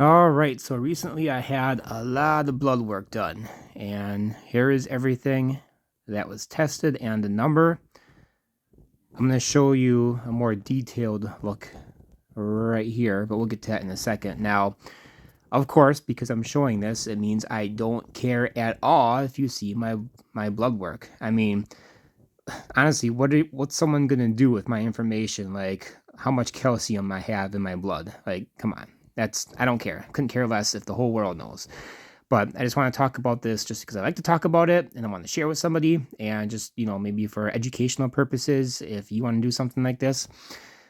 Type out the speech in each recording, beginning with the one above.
All right, so recently I had a lot of blood work done, and here is everything that was tested and the number. I'm going to show you a more detailed look right here, but we'll get to that in a second. Now, of course, because I'm showing this, it means I don't care at all if you see my blood work. I mean, honestly, what's someone going to do with my information, like how much calcium I have in my blood? Like, come on. I don't care. Couldn't care less if the whole world knows. But I just want to talk about this just because I like to talk about it and I want to share with somebody and just, maybe for educational purposes if you want to do something like this.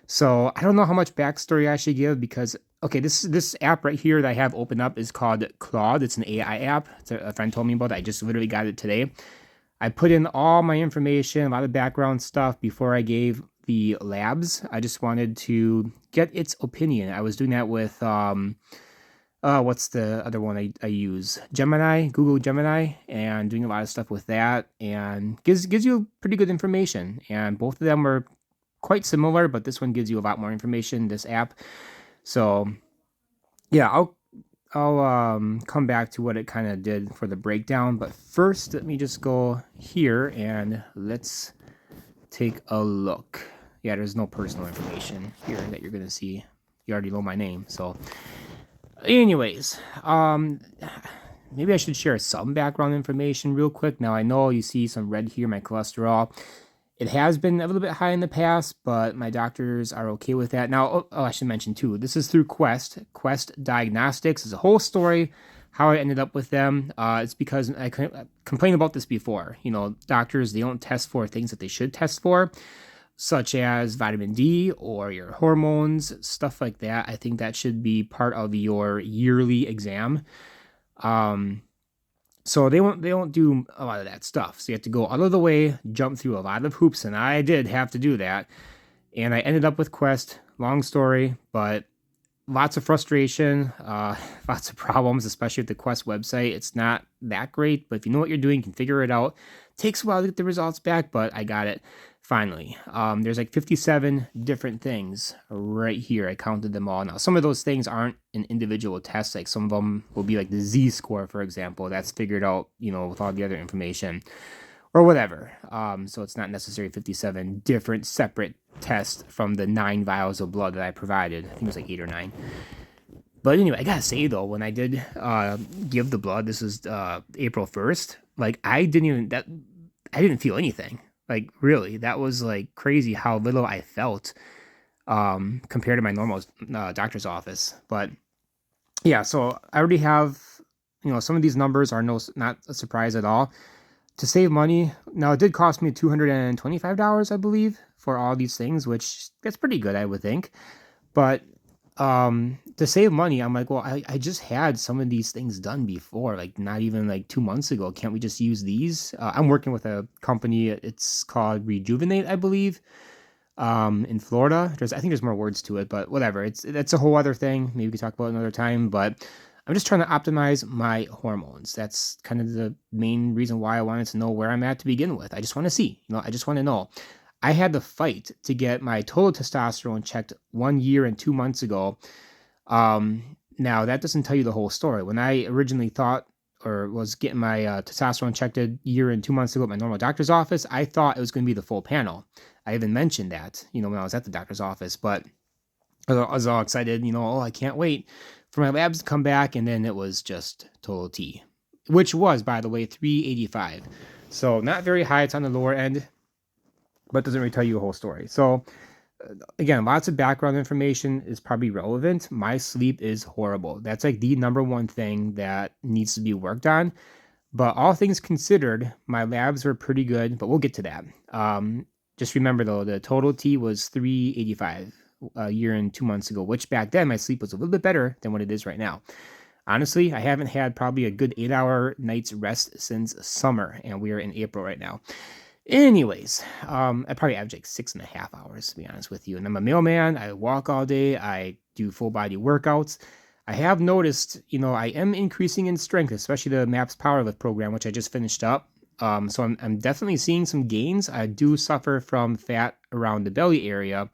So I don't know how much backstory I should give because okay, this app right here that I have open up is called Claude. It's an AI app. A friend told me about it. I just literally got it today. I put in all my information, a lot of background stuff before I gave the labs. I just wanted to get its opinion. I was doing that with what's the other one I use? Gemini, Google Gemini, and doing a lot of stuff with that, and gives you pretty good information. And both of them are quite similar, but this one gives you a lot more information. This app, so yeah, I'll come back to what it kind of did for the breakdown. But first, let me just go here and let's take a look. Yeah, there's no personal information here that you're gonna see. You already know my name, so. Anyways, maybe I should share some background information real quick. Now I know you see some red here, my cholesterol. It has been a little bit high in the past, but my doctors are okay with that. Now, I should mention too, this is through Quest. Quest Diagnostics is a whole story how I ended up with them. It's because I complained about this before. Doctors, they don't test for things that they should test for, such as vitamin D or your hormones, stuff like that. I think that should be part of your yearly exam. So they won't do a lot of that stuff. So you have to go out of the way, jump through a lot of hoops, and I did have to do that. And I ended up with Quest. Long story, but lots of frustration, lots of problems, especially with the Quest website. It's not that great, but if you know what you're doing, you can figure it out. Takes a while to get the results back, but I got it finally. There's like 57 different things right here. I counted them all. Now, some of those things aren't an individual test. Like some of them will be like the Z score, for example. That's figured out, with all the other information or whatever. So it's not necessarily 57 different separate tests from the 9 vials of blood that I provided. I think it was like 8 or 9. But anyway, I gotta say though, when I did give the blood, this was April 1st. Like I didn't feel anything. Like really, that was like crazy how little I felt compared to my normal doctor's office. But yeah, so I already have, some of these numbers are not a surprise at all. To save money, now it did cost me $225, I believe, for all these things, which that's pretty good, I would think. But to save money, I'm like, well, I just had some of these things done before, like not even like 2 months ago. Can't we just use these? I'm working with a company. It's called Rejuvenate, I believe, in Florida. I think there's more words to it, but whatever. That's a whole other thing. Maybe we can talk about it another time. But I'm just trying to optimize my hormones. That's kind of the main reason why I wanted to know where I'm at to begin with. I just want to see. I just want to know. I had to fight to get my total testosterone checked 1 year and 2 months ago. Now that doesn't tell you the whole story. When I originally thought or was getting my testosterone checked a year and 2 months ago at my normal doctor's office, I thought it was going to be the full panel. I even mentioned that, when I was at the doctor's office, but I was all excited, oh, I can't wait for my labs to come back. And then it was just total T, which was, by the way, 385. So not very high. It's on the lower end, but doesn't really tell you a whole story. So again, lots of background information is probably relevant. My sleep is horrible. That's like the number one thing that needs to be worked on. But all things considered, my labs were pretty good, but we'll get to that. Just remember though, the total T was 385 a year and 2 months ago, which back then my sleep was a little bit better than what it is right now. Honestly, I haven't had probably a good 8-hour night's rest since summer, and we are in April right now. Anyways, I probably average like 6.5 hours to be honest with you. And I'm a mailman. I walk all day. I do full body workouts. I have noticed, I am increasing in strength, especially the MAPS Powerlift program, which I just finished up. So I'm definitely seeing some gains. I do suffer from fat around the belly area,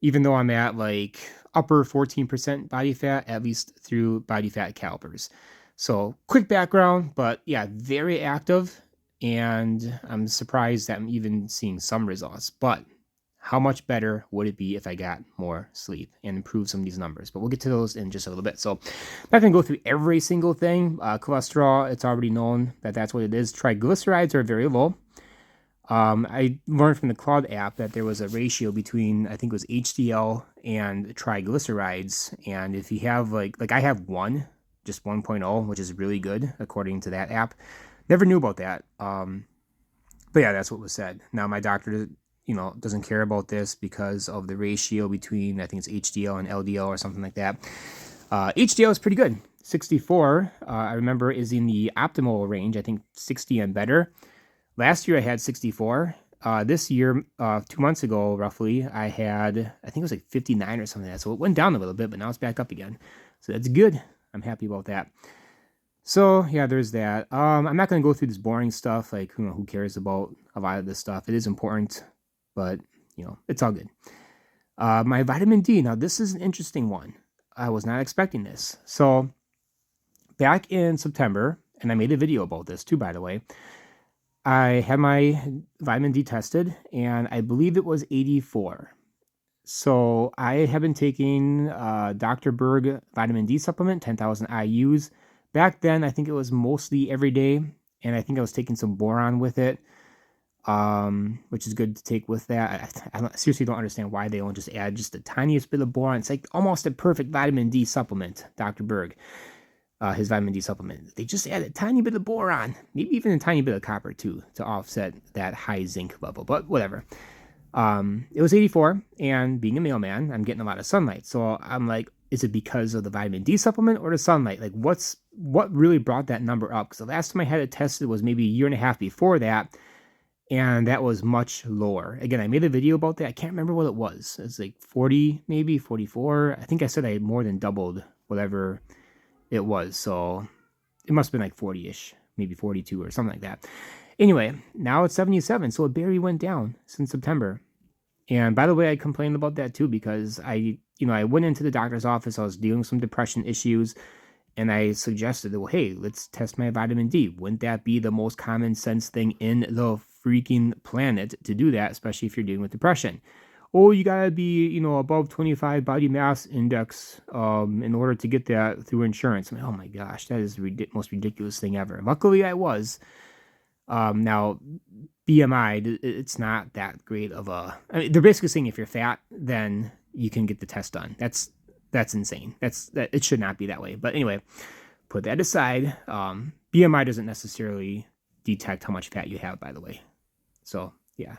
even though I'm at like upper 14% body fat, at least through body fat calipers. So quick background, but yeah, very active. And I'm surprised that I'm even seeing some results. But how much better would it be if I got more sleep and improved some of these numbers? But we'll get to those in just a little bit. So I'm not going to go through every single thing. Cholesterol, it's already known that that's what it is. Triglycerides are very low. I learned from the Cloud app that there was a ratio between, I think it was HDL and triglycerides. And if you have like I have just 1.0, which is really good according to that app. Never knew about that. But yeah, that's what was said. Now my doctor, doesn't care about this because of the ratio between, I think it's HDL and LDL or something like that. HDL is pretty good. 64, I remember, is in the optimal range. I think 60 and better. Last year I had 64. This year, 2 months ago, roughly, I think it was like 59 or something like that. So it went down a little bit, but now it's back up again. So that's good. I'm happy about that. So yeah, there's that. I'm not going to go through this boring stuff. Like, who cares about a lot of this stuff? It is important, but it's all good. My vitamin D. Now this is an interesting one. I was not expecting this. So back in September, and I made a video about this too, by the way. I had my vitamin D tested, and I believe it was 84. So I have been taking Dr. Berg vitamin D supplement, 10,000 IUs. Back then, I think it was mostly every day, and I think I was taking some boron with it, which is good to take with that. I seriously don't understand why they don't just add just the tiniest bit of boron. It's like almost a perfect vitamin D supplement, Dr. Berg, his vitamin D supplement. They just add a tiny bit of boron, maybe even a tiny bit of copper too, to offset that high zinc level, but whatever. It was 84, and being a mailman, I'm getting a lot of sunlight. So I'm like, is it because of the vitamin D supplement or the sunlight? Like, what really brought that number up? Because the last time I had it tested was maybe a year and a half before that, and that was much lower. Again, I made a video about that. I can't remember what it was. It's like 40, maybe 44. I think I said I had more than doubled whatever it was. So it must have been like 40-ish, maybe 42 or something like that. Anyway, now it's 77, so it barely went down since September. And by the way, I complained about that too because I went into the doctor's office. I was dealing with some depression issues, and I suggested, well, hey, let's test my vitamin D. Wouldn't that be the most common sense thing in the freaking planet to do that, especially if you're dealing with depression? Oh, you gotta be, above 25 body mass index in order to get that through insurance. I'm like, oh my gosh, that is the most ridiculous thing ever. Luckily, I was. Now, BMI, it's not that great of a. I mean, they're basically saying if you're fat, then you can get the test done. That's insane. It should not be that way. But anyway, put that aside. BMI doesn't necessarily detect how much fat you have, by the way. So yeah.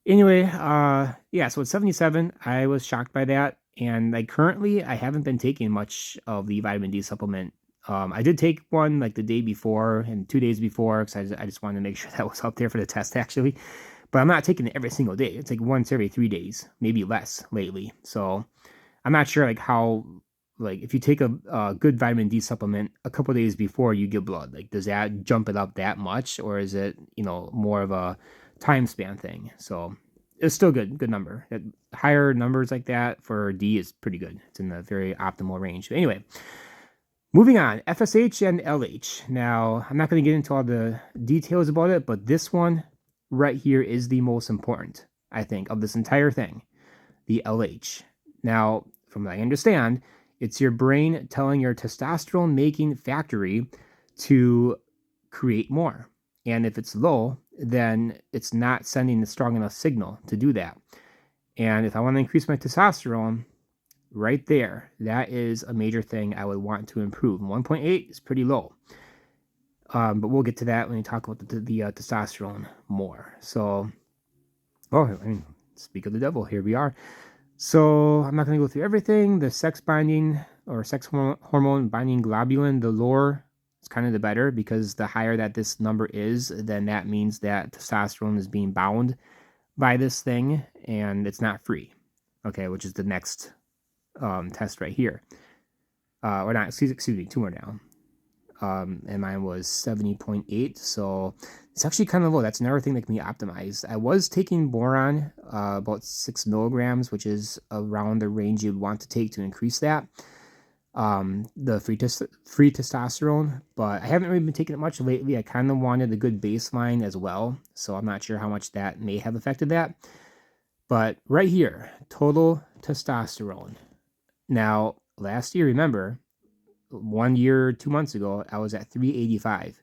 Anyway, so it's 77. I was shocked by that, and like currently, I haven't been taking much of the vitamin D supplement. I did take one like the day before and 2 days before because I just wanted to make sure that was up there for the test actually. But I'm not taking it every single day. It's like once every 3 days, maybe less lately. So I'm not sure like how, like if you take a good vitamin D supplement a couple days before you give blood, like does that jump it up that much, or is it more of a time span thing? So it's still good number. Higher numbers like that for D is pretty good. It's in the very optimal range. But anyway. Moving on, FSH and LH. Now, I'm not going to get into all the details about it, but this one right here is the most important, I think, of this entire thing, the LH. Now, from what I understand, it's your brain telling your testosterone-making factory to create more. And if it's low, then it's not sending a strong enough signal to do that. And if I want to increase my testosterone, right there, that is a major thing I would want to improve. 1.8 is pretty low. But we'll get to that when we talk about the testosterone more. So, speak of the devil, here we are. So I'm not going to go through everything. The sex binding or sex hormone binding globulin, the lower, it's kind of the better because the higher that this number is, then that means that testosterone is being bound by this thing and it's not free. Okay, which is the next test right here. Or not, excuse me, 2 more down. and mine was 70.8. So it's actually kind of low. That's another thing that can be optimized. I was taking boron, about 6 milligrams, which is around the range you'd want to take to increase that. The free testosterone, but I haven't really been taking it much lately. I kind of wanted a good baseline as well, so I'm not sure how much that may have affected that. But right here, total testosterone. Now, last year, remember, 1 year, 2 months ago, I was at 385.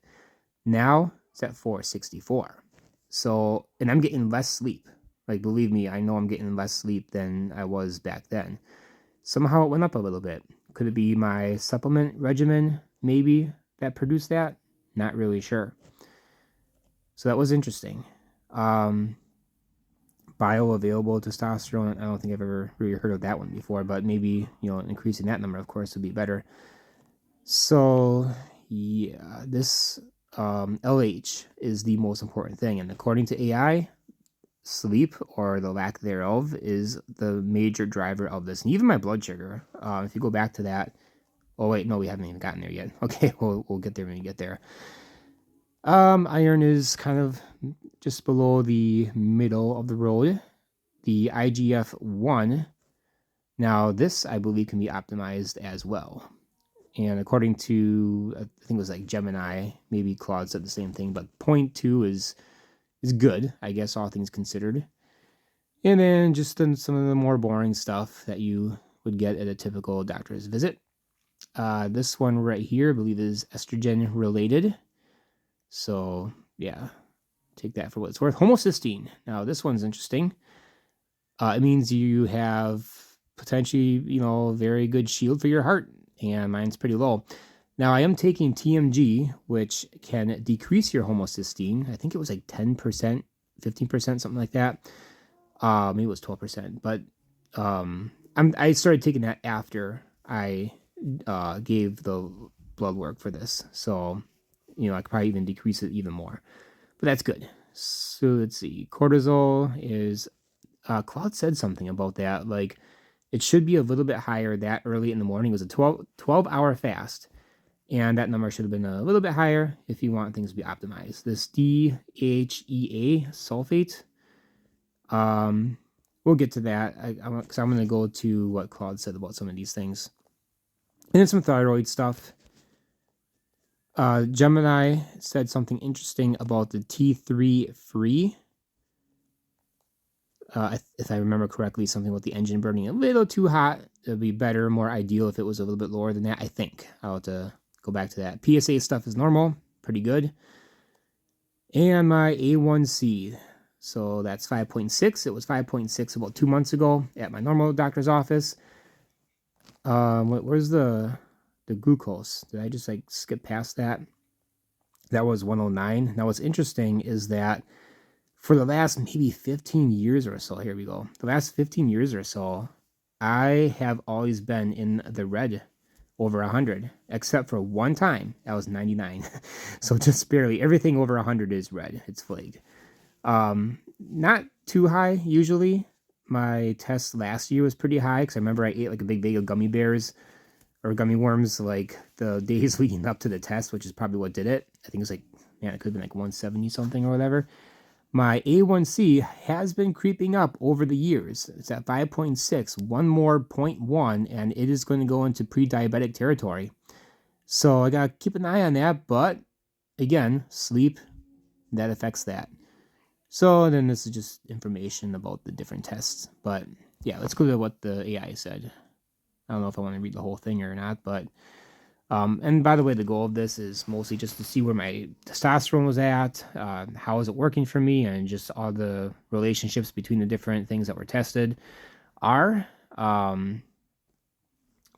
Now it's at 464. So, and I'm getting less sleep. Like, believe me, I know I'm getting less sleep than I was back then. Somehow it went up a little bit. Could it be my supplement regimen, maybe, that produced that? Not really sure. So that was interesting. Bioavailable testosterone, I don't think I've ever really heard of that one before, but maybe, increasing that number, of course, would be better. So, yeah, this LH is the most important thing. And according to AI, sleep, or the lack thereof, is the major driver of this. And even my blood sugar, if you go back to that, oh wait, no, we haven't even gotten there yet. Okay, we'll get there when we get there. Iron is kind of just below the middle of the road. The IGF-1, now this I believe can be optimized as well. And according to, I think it was like Gemini, maybe Claude said the same thing, but 0.2 is good, I guess, all things considered. And then just some of the more boring stuff that you would get at a typical doctor's visit. This one right here, I believe, is estrogen related. So, yeah, take that for what it's worth. Homocysteine. Now, this one's interesting. It means you have potentially, very good shield for your heart, and mine's pretty low. Now, I am taking TMG, which can decrease your homocysteine. I think it was like 10%, 15%, something like that. Maybe it was 12%. But I started taking that after I gave the blood work for this. So, I could probably even decrease it even more. But that's good. So, let's see. Cortisol is... Claude said something about that. Like, it should be a little bit higher that early in the morning. It was a 12-hour fast. And that number should have been a little bit higher if you want things to be optimized. This DHEA sulfate, we'll get to that because I'm going to go to what Claude said about some of these things. And then some thyroid stuff. Gemini said something interesting about the T3 free. If I remember correctly, something about the engine burning a little too hot. It would be better, more ideal if it was a little bit lower than that, I think. I'll have to go back to that. PSA stuff is normal, pretty good. And my A1C, so that's 5.6. It was 5.6 about 2 months ago at my normal doctor's office. Where's the glucose? Did I just skip past that? That was 109. Now what's interesting is that for the last maybe 15 years or so, here we go. The last 15 years or so, I have always been in the red, over 100, except for one time. That was 99. So just barely. Everything over 100 is red. It's flagged. Not too high usually. My test last year was pretty high because I remember I ate like a big bag of gummy bears or gummy worms like the days leading up to the test, which is probably what did it. I think it was it could have been like 170 something or whatever. My A1C has been creeping up over the years. It's at 5.6, one more 0.1, and it is going to go into pre-diabetic territory. So I got to keep an eye on that, but again, sleep, that affects that. So then this is just information about the different tests. But yeah, let's go to what the AI said. I don't know if I want to read the whole thing or not, but... and by the way, the goal of this is mostly just to see where my testosterone was at, how is it working for me, and just all the relationships between the different things that were tested are.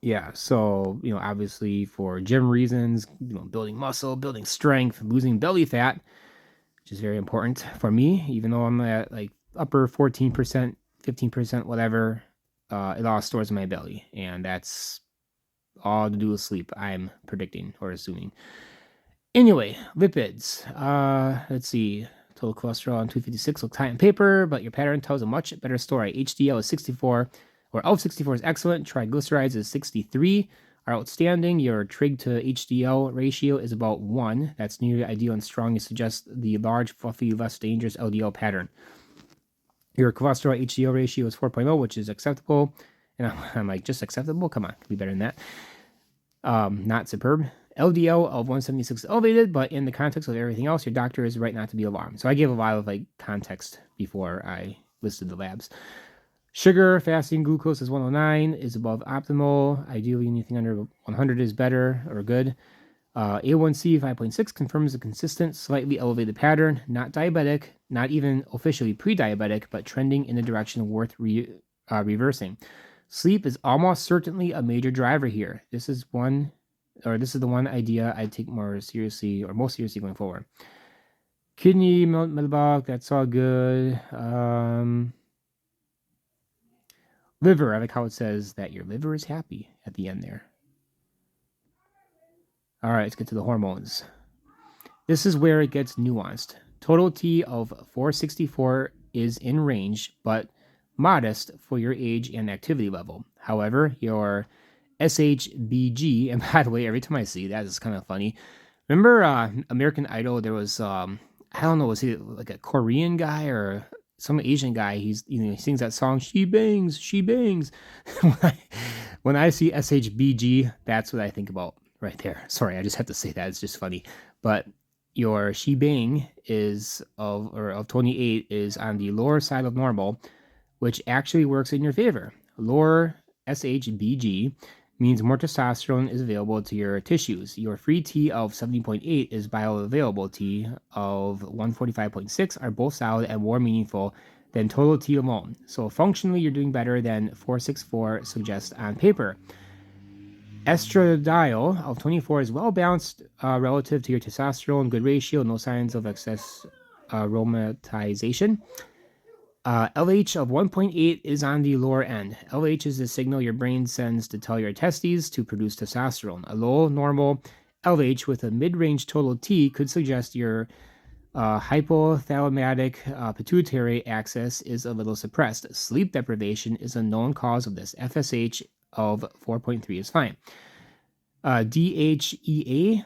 Yeah, so, obviously for gym reasons, building muscle, building strength, losing belly fat, which is very important for me, even though I'm at upper 14%, 15%, whatever, it all stores in my belly, and that's all to do with sleep, I'm predicting or assuming. Anyway, lipids. Let's see. Total cholesterol on 256 looks high on paper, but your pattern tells a much better story. HDL is 64, or L64 is excellent. Triglycerides is 63. are outstanding. Your trig to HDL ratio is about 1. That's nearly ideal and strongly suggests the large, fluffy, less dangerous LDL pattern. Your cholesterol HDL ratio is 4.0, which is acceptable. And I'm like, just acceptable? Come on, can be better than that. Not superb. LDL of 176 is elevated, but in the context of everything else, your doctor is right not to be alarmed. So I gave a lot of context before I listed the labs. Sugar, fasting glucose is 109, is above optimal. Ideally, anything under 100 is better or good. A1C 5.6 confirms a consistent, slightly elevated pattern. Not diabetic, not even officially pre-diabetic, but trending in a direction worth reversing. Sleep is almost certainly a major driver here. This is the one idea I take more seriously or most seriously going forward. Kidney, metabolic, that's all good. Liver, I like how it says that your liver is happy at the end there. All right, let's get to the hormones. This is where it gets nuanced. Total T of 464 is in range, but modest for your age and activity level. However, your SHBG, and by the way, every time I see that, it's kind of funny. Remember American Idol? There was, I don't know, was he like a Korean guy or some Asian guy? He sings that song, She Bangs, She Bangs. when I see SHBG, that's what I think about right there. Sorry, I just have to say that. It's just funny. But your She Bang is of 28 is on the lower side of normal, which actually works in your favor. Lower SHBG means more testosterone is available to your tissues. Your free T of 70.8 is bioavailable T of 145.6 are both solid and more meaningful than total T alone. So functionally, you're doing better than 464 suggests on paper. Estradiol of 24 is well balanced relative to your testosterone, good ratio, no signs of excess aromatization. LH of 1.8 is on the lower end. LH is the signal your brain sends to tell your testes to produce testosterone. A low normal LH with a mid-range total T could suggest your hypothalamic pituitary axis is a little suppressed. Sleep deprivation is a known cause of this. FSH of 4.3 is fine. DHEA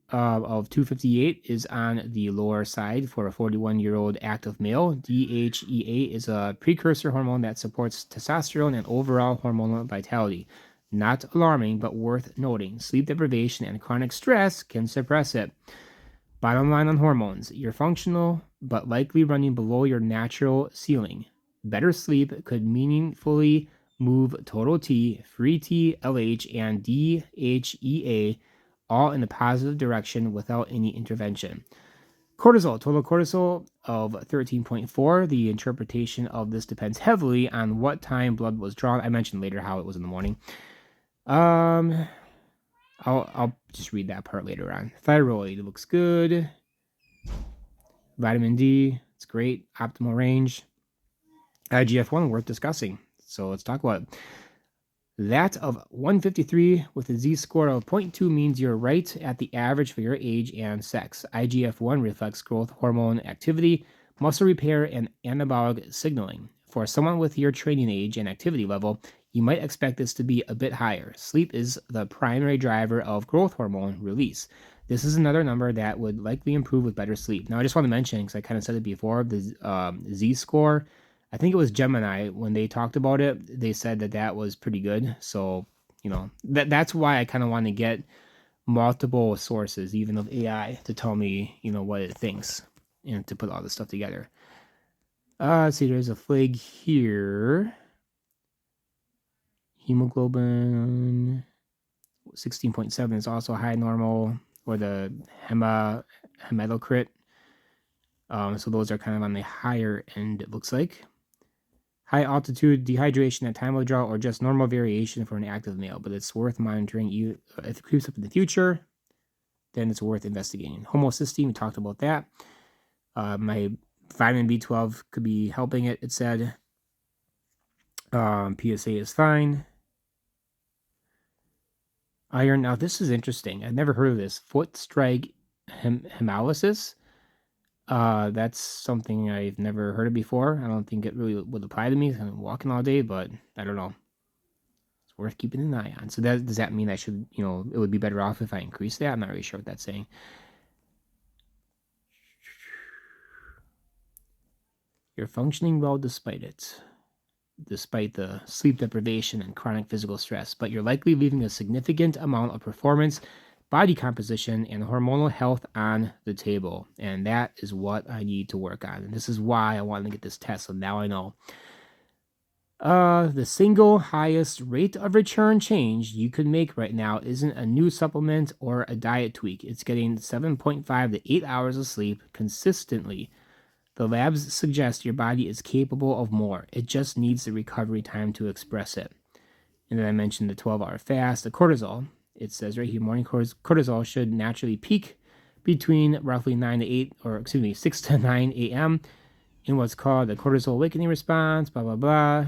of 258 is on the lower side for a 41-year-old active male. DHEA is a precursor hormone that supports testosterone and overall hormonal vitality. Not alarming, but worth noting. Sleep deprivation and chronic stress can suppress it. Bottom line on hormones, you're functional, but likely running below your natural ceiling. Better sleep could meaningfully move total T, free T, LH, and DHEA all in a positive direction without any intervention. Cortisol, total cortisol of 13.4. The interpretation of this depends heavily on what time blood was drawn. I mentioned later how it was in the morning. I'll just read that part later on. Thyroid, it looks good. Vitamin D, it's great. Optimal range. IGF-1, worth discussing. So let's talk about it. That of 153 with a z-score of 0.2 means you're right at the average for your age and sex. IGF-1 reflects growth hormone activity, muscle repair, and anabolic signaling. For someone with your training age and activity level, you might expect this to be a bit higher. Sleep is the primary driver of growth hormone release. This is another number that would likely improve with better sleep. Now, I just want to mention, because I kind of said it before, the z-score, I think it was Gemini, when they talked about it, they said that was pretty good. So, that's why I kind of want to get multiple sources, even of AI, to tell me, what it thinks and to put all this stuff together. Let's see, there's a flag here. Hemoglobin 16.7 is also high normal, or the hematocrit. So those are kind of on the higher end, it looks like. High altitude dehydration at time of draw, or just normal variation for an active male, but it's worth monitoring. If it creeps up in the future, then it's worth investigating. Homocysteine, we talked about that. My vitamin B12 could be helping it, it said. PSA is fine. Iron, now this is interesting. I've never heard of this. Foot strike hemolysis. That's something I've never heard of before. I don't think it really would apply to me. I'm walking all day, but I don't know. It's worth keeping an eye on. So does that mean I should, it would be better off if I increase that? I'm not really sure what that's saying. You're functioning well despite the sleep deprivation and chronic physical stress, but you're likely leaving a significant amount of performance, body composition, and hormonal health on the table. And that is what I need to work on. And this is why I wanted to get this test, so now I know. The single highest rate of return change you could make right now isn't a new supplement or a diet tweak. It's getting 7.5 to 8 hours of sleep consistently. The labs suggest your body is capable of more. It just needs the recovery time to express it. And then I mentioned the 12-hour fast, the cortisol. It says right here, morning cortisol should naturally peak between roughly 6 to 9 a.m. in what's called the cortisol awakening response, blah, blah, blah.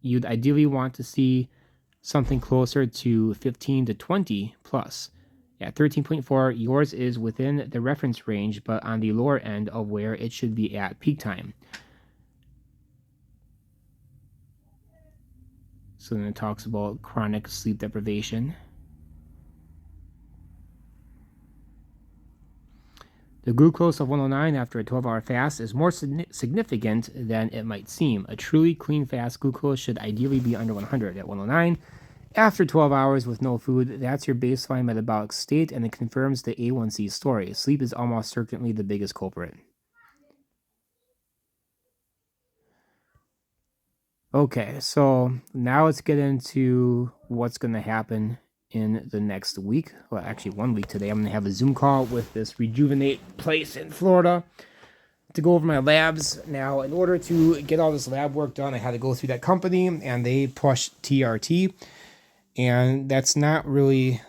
You'd ideally want to see something closer to 15 to 20 plus. At 13.4, yours is within the reference range, but on the lower end of where it should be at peak time. So then it talks about chronic sleep deprivation. The glucose of 109 after a 12-hour fast is more significant than it might seem. A truly clean fast glucose should ideally be under 100 at 109. After 12 hours with no food, that's your baseline metabolic state, and it confirms the A1C story. Sleep is almost certainly the biggest culprit. Okay, so now let's get into what's going to happen in the next week. Well, actually 1 week today. I'm going to have a Zoom call with this Rejuvenate place in Florida to go over my labs. Now, in order to get all this lab work done, I had to go through that company, and they push TRT. And that's not really,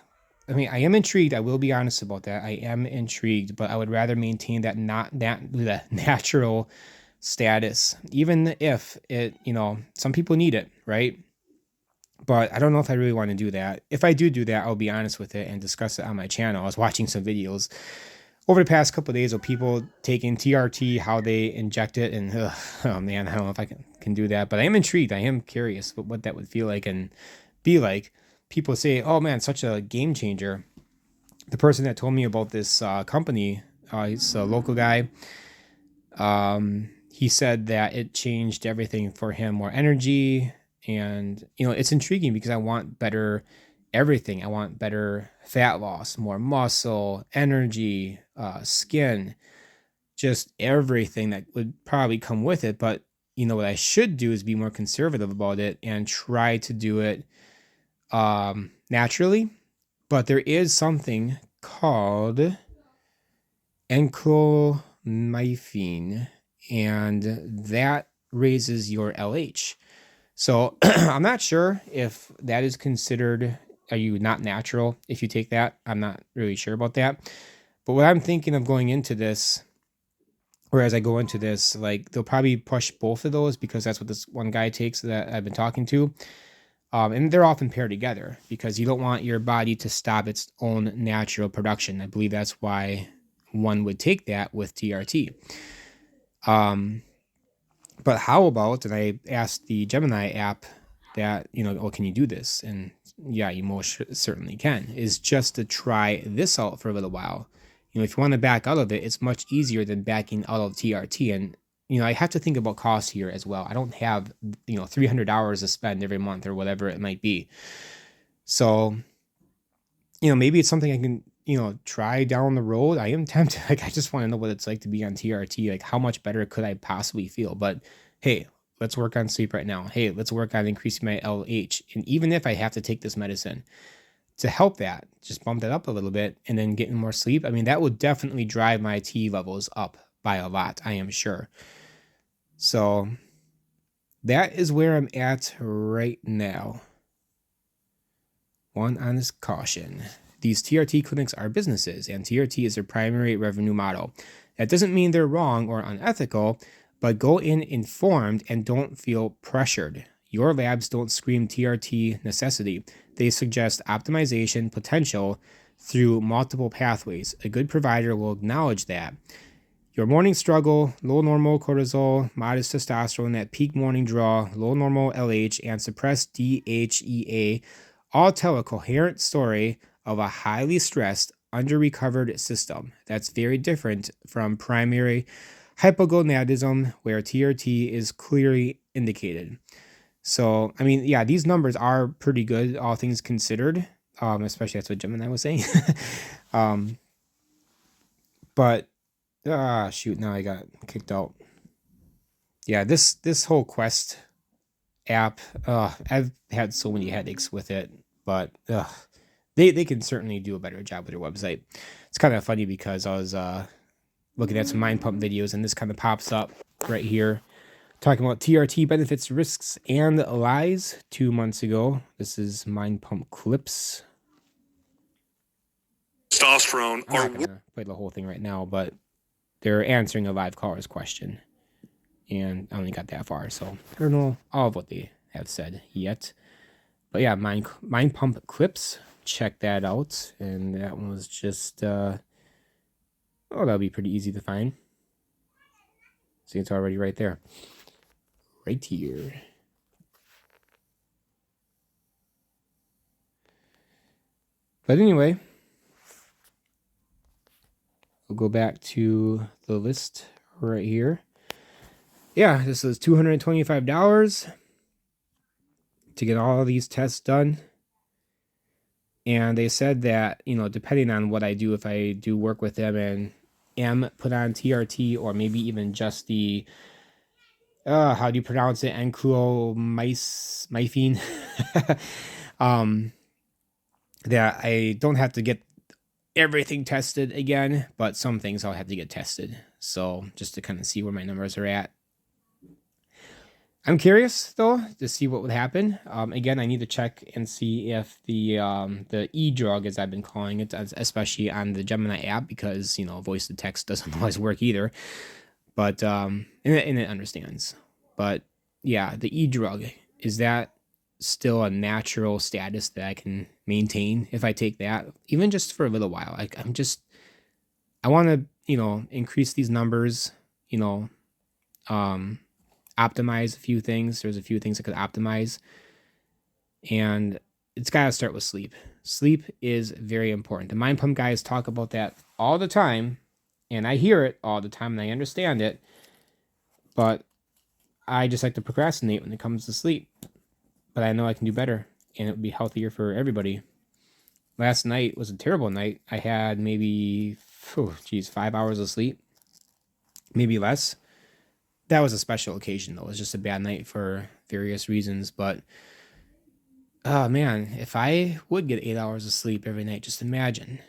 I am intrigued. I will be honest about that. I am intrigued, but I would rather maintain the natural status, even if it, some people need it, right? But I don't know if I really want to do that. If I do that, I'll be honest with it and discuss it on my channel. I was watching some videos over the past couple of days of people taking TRT, how they inject it, and oh man, I don't know if I can do that. But I am intrigued. I am curious what that would feel like and be like. People say, oh man, such a game changer. The person that told me about this company, he's a local guy. He said that it changed everything for him, more energy. And, it's intriguing because I want better everything. I want better fat loss, more muscle, energy, skin, just everything that would probably come with it. But, what I should do is be more conservative about it and try to do it naturally. But there is something called enclomyphene, and that raises your LH. So I'm not sure if that is considered, are you not natural if you take that? I'm not really sure about that. But what I'm thinking of going into this, or as I go into this, like they'll probably push both of those because that's what this one guy takes that I've been talking to. And they're often paired together because you don't want your body to stop its own natural production. I believe that's why one would take that with TRT. But how about, and I asked the Gemini app that, can you do this? And yeah, you most certainly can, is just to try this out for a little while. If you want to back out of it, it's much easier than backing out of TRT. And, I have to think about cost here as well. I don't have, $300 to spend every month or whatever it might be. So, maybe it's something I can, try down the road. I am tempted. Like, I just want to know what it's like to be on TRT. Like, how much better could I possibly feel? But hey, let's work on sleep right now. Hey, let's work on increasing my LH. And even if I have to take this medicine to help that, just bump that up a little bit and then getting more sleep. That would definitely drive my T levels up by a lot, I am sure. So that is where I'm at right now. One honest caution. These TRT clinics are businesses, and TRT is their primary revenue model. That doesn't mean they're wrong or unethical, but go in informed and don't feel pressured. Your labs don't scream TRT necessity. They suggest optimization potential through multiple pathways. A good provider will acknowledge that. your morning struggle, low normal cortisol, modest testosterone at peak morning draw, low normal LH, and suppressed DHEA all tell a coherent story of a highly stressed, under-recovered system that's very different from primary hypogonadism, where TRT is clearly indicated. So, I mean, yeah, these numbers are pretty good, all things considered. Especially that's what Gemini was saying. But shoot, now I got kicked out. Yeah, this whole Quest app, I've had so many headaches with it, but they can certainly do a better job with their website. It's kind of funny because I was looking at some Mind Pump videos, and this kind of pops up right here, talking about TRT benefits, risks, and lies 2 months ago. This is Mind Pump clips. Testosterone. I'm not gonna play the whole thing right now, but they're answering a live caller's question, and I only got that far, so I don't know all of what they have said yet. But yeah, Mind Pump clips. Check that out. And that one was just that'll be pretty easy to find. See, it's already right there. Right here. But anyway, we'll go back to the list right here. Yeah, this is $225 to get all of these tests done. And they said that, you know, depending on what I do, if I do work with them and am put on TRT, or maybe even just the, how do you pronounce it? Enclomyphene. That I don't have to get everything tested again, but some things I'll have to get tested. So just to kind of see where my numbers are at. I'm curious though to see what would happen. Again, I need to check and see if the e-drug, as I've been calling it, especially on the Gemini app, because you know voice to text doesn't always work either. But and it understands. But yeah, the e-drug, is that still a natural status that I can maintain if I take that, even just for a little while? Like I want to increase these numbers. Optimize a few things. There's a few things I could optimize. And it's got to start with sleep. Sleep is very important. The Mind Pump guys talk about that all the time. And I hear it all the time and I understand it. But I just like to procrastinate when it comes to sleep. But I know I can do better. And it would be healthier for everybody. Last night was a terrible night. I had maybe, 5 hours of sleep. Maybe less. That was a special occasion, though. It was just a bad night for various reasons. But, oh, man, if I would get 8 hours of sleep every night, just imagine.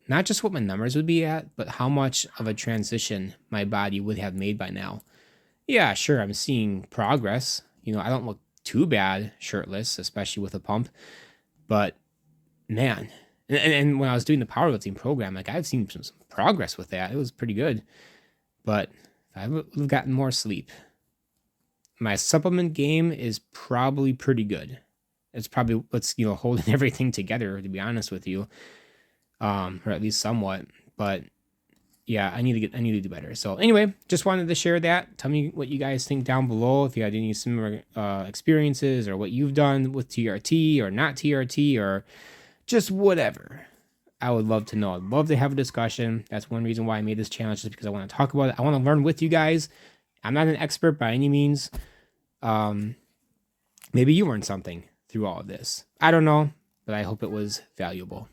Not just what my numbers would be at, but how much of a transition my body would have made by now. Yeah, sure, I'm seeing progress. I don't look too bad shirtless, especially with a pump. But, man, and when I was doing the powerlifting program, like I've seen some progress with that. It was pretty good. But I would have gotten more sleep. My supplement game is probably pretty good. It's probably what's holding everything together, to be honest with you, or at least somewhat. But yeah, I need to do better. So anyway, just wanted to share that. Tell me what you guys think down below. If you had any similar experiences, or what you've done with TRT or not TRT, or just whatever. I would love to know. I'd love to have a discussion. That's one reason why I made this challenge, just because I want to talk about it. I want to learn with you guys. I'm not an expert by any means. Maybe you learned something through all of this. I don't know, but I hope it was valuable.